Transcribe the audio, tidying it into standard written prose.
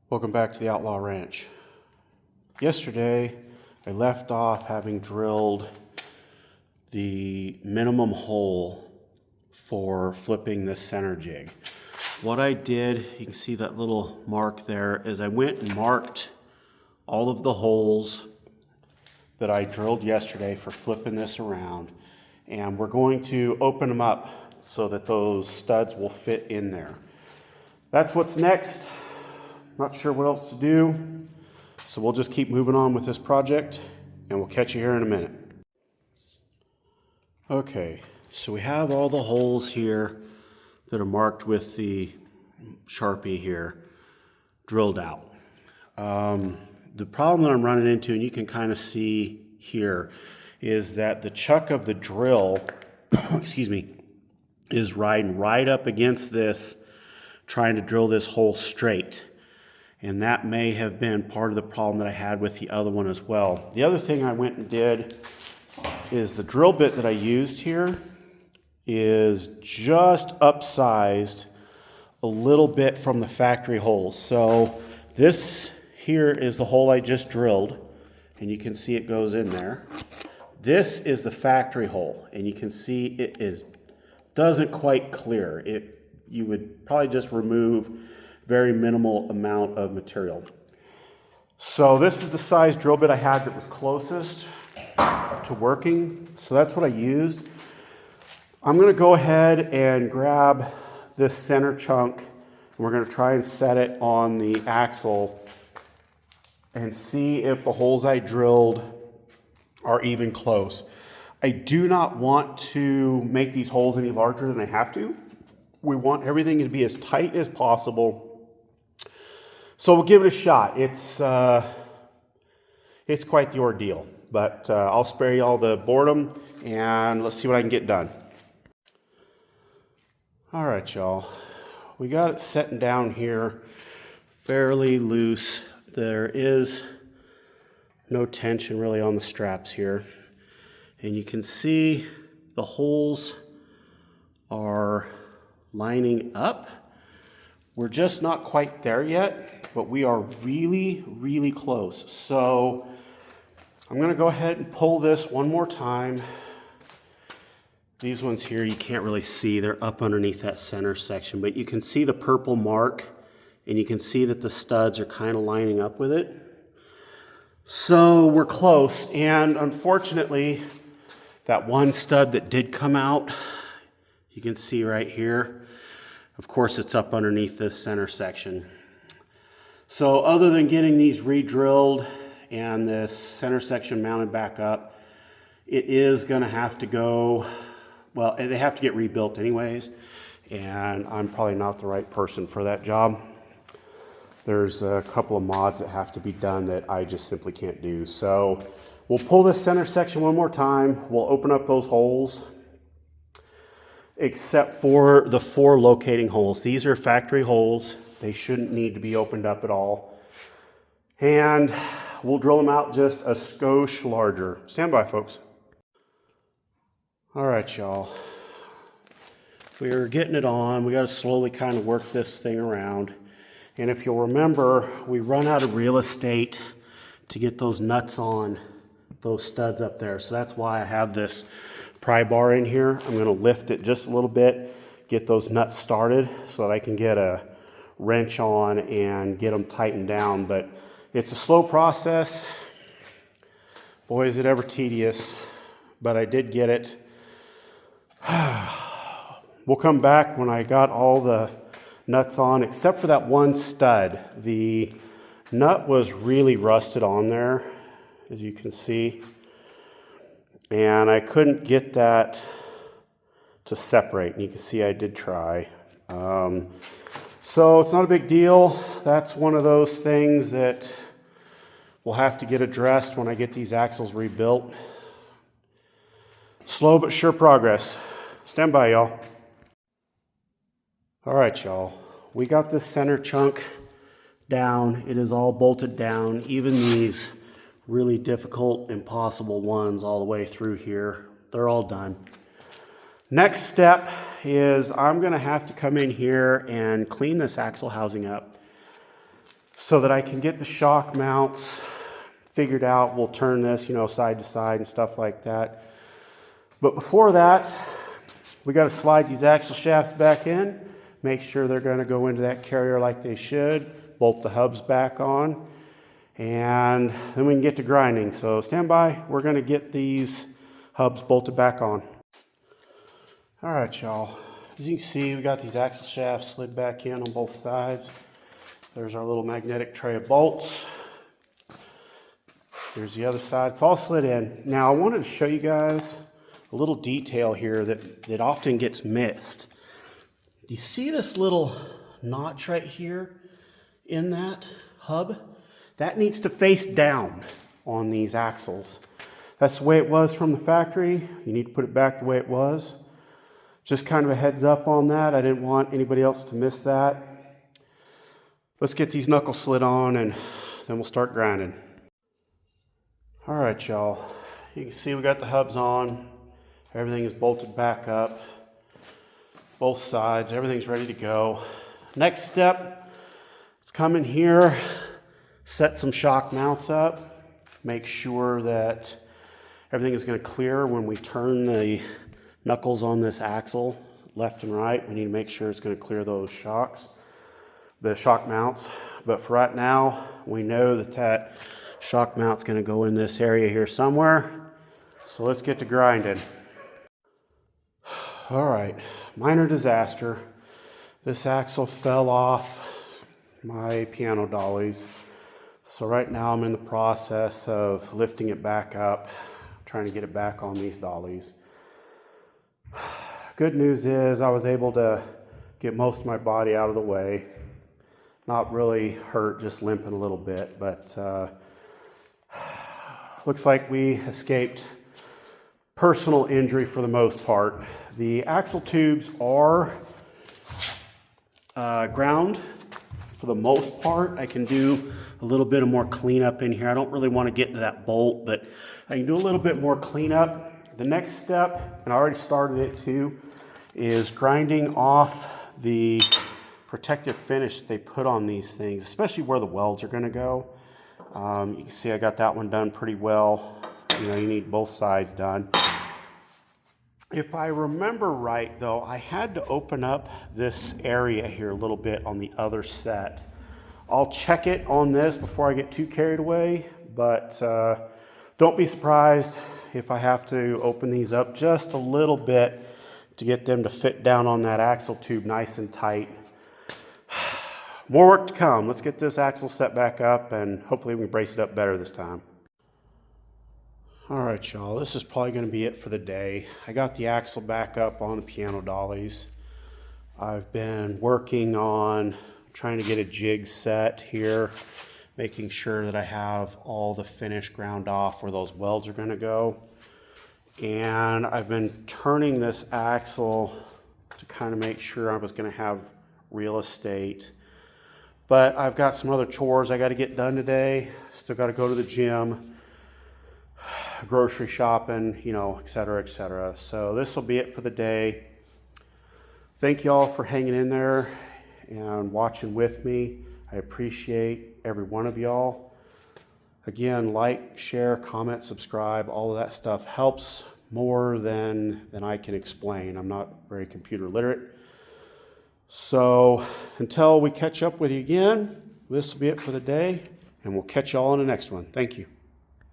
Welcome back to the Outlaw Ranch. Yesterday, I left off having drilled the minimum hole for flipping this center jig. What I did, you can see that little mark there, is I went and marked all of the holes that I drilled yesterday for flipping this around, and we're going to open them up so that those studs will fit in there. That's what's next. Not sure what else to do, so we'll just keep moving on with this project and we'll catch you here in a minute. Okay, so we have all the holes here that are marked with the Sharpie here drilled out. The problem that I'm running into, and you can kind of see here, is that the chuck of the drill, excuse me, is riding right up against this, trying to drill this hole straight. And that may have been part of the problem that I had with the other one as well. The other thing I went and did is the drill bit that I used here is just upsized a little bit from the factory holes. So this here is the hole I just drilled, and you can see it goes in there. This is the factory hole, and you can see it doesn't quite clear. You would probably just remove very minimal amount of material. So this is the size drill bit I had that was closest to working. So that's what I used. I'm gonna go ahead and grab this center chunk, and we're gonna try and set it on the axle and see if the holes I drilled are even close. I do not want to make these holes any larger than I have to. We want everything to be as tight as possible. So we'll give it a shot. It's quite the ordeal, but I'll spare you all the boredom and let's see what I can get done. All right, y'all. We got it setting down here fairly loose. There is no tension really on the straps here. And you can see the holes are lining up. We're just not quite there yet, but we are really, really close. So I'm gonna go ahead and pull this one more time. These ones here you can't really see, they're up underneath that center section, but you can see the purple mark and you can see that the studs are kind of lining up with it. So we're close, and unfortunately, that one stud that did come out, you can see right here, of course, it's up underneath this center section. So other than getting these re-drilled and this center section mounted back up, it is gonna have to go, well, they have to get rebuilt anyways, and I'm probably not the right person for that job. There's a couple of mods that have to be done that I just simply can't do. So we'll pull this center section one more time. We'll open up those holes, except for the 4 locating holes. These are factory holes. They shouldn't need to be opened up at all. And we'll drill them out just a skosh larger. Stand by, folks. All right, y'all. We're getting it on. We got to slowly kind of work this thing around. And if you'll remember, we run out of real estate to get those nuts on those studs up there. So that's why I have this pry bar in here. I'm gonna lift it just a little bit, get those nuts started so that I can get a wrench on and get them tightened down. But it's a slow process. Boy, is it ever tedious, but I did get it. We'll come back when I got all the nuts on, except for that one stud. The nut was really rusted on there, as you can see. And I couldn't get that to separate. And you can see I did try. So it's not a big deal. That's one of those things that will have to get addressed when I get these axles rebuilt. Slow but sure progress. Stand by, y'all. All right, y'all. We got this center chunk down. It is all bolted down. Even these really difficult, impossible ones all the way through here, they're all done. Next step is I'm gonna have to come in here and clean this axle housing up. so that I can get the shock mounts figured out. We'll turn this, side to side and stuff like that. But before that, we got to slide these axle shafts back in, make sure they're going to go into that carrier like they should, bolt the hubs back on, and then we can get to grinding. So stand by, we're going to get these hubs bolted back on. All right, y'all. As you can see, we got these axle shafts slid back in on both sides. There's our little magnetic tray of bolts. Here's the other side. It's all slid in. Now, I wanted to show you guys a little detail here that often gets missed. Do you see this little notch right here in that hub? That needs to face down on these axles. That's the way it was from the factory. You need to put it back the way it was. Just kind of a heads up on that. I didn't want anybody else to miss that. Let's get these knuckles slid on and then we'll start grinding. All right, y'all. You can see we got the hubs on. Everything is bolted back up. Both sides, everything's ready to go. Next step, let's come in here, set some shock mounts up, make sure that everything is going to clear when we turn the knuckles on this axle left and right. We need to make sure it's going to clear those shocks, the shock mounts. But for right now, we know that that shock mount's going to go in this area here somewhere. So let's get to grinding. All right, minor disaster. This axle fell off my piano dollies. So right now I'm in the process of lifting it back up, trying to get it back on these dollies. Good news is I was able to get most of my body out of the way. Not really hurt, just limping a little bit, but looks like we escaped personal injury for the most part. The axle tubes are ground for the most part. I can do a little bit of more cleanup in here. I don't really want to get into that bolt, but I can do a little bit more cleanup. The next step, and I already started it too, is grinding off the protective finish they put on these things, especially where the welds are going to go. You can see I got that one done pretty well. You need both sides done. If I remember right, though, I had to open up this area here a little bit on the other set. I'll check it on this before I get too carried away, but don't be surprised if I have to open these up just a little bit to get them to fit down on that axle tube nice and tight. More work to come. Let's get this axle set back up and hopefully we can brace it up better this time. All right, y'all, this is probably going to be it for the day. I got the axle back up on the piano dollies. I've been working on trying to get a jig set here, making sure that I have all the finish ground off where those welds are going to go. And I've been turning this axle to kind of make sure I was going to have real estate. But I've got some other chores I got to get done today. Still got to go to the gym, grocery shopping, et cetera, et cetera. So this will be it for the day. Thank you all for hanging in there and watching with me. I appreciate every one of y'all. Again, like, share, comment, subscribe, all of that stuff helps more than I can explain. I'm not very computer literate. So until we catch up with you again, this will be it for the day, and we'll catch y'all in the next one. Thank you.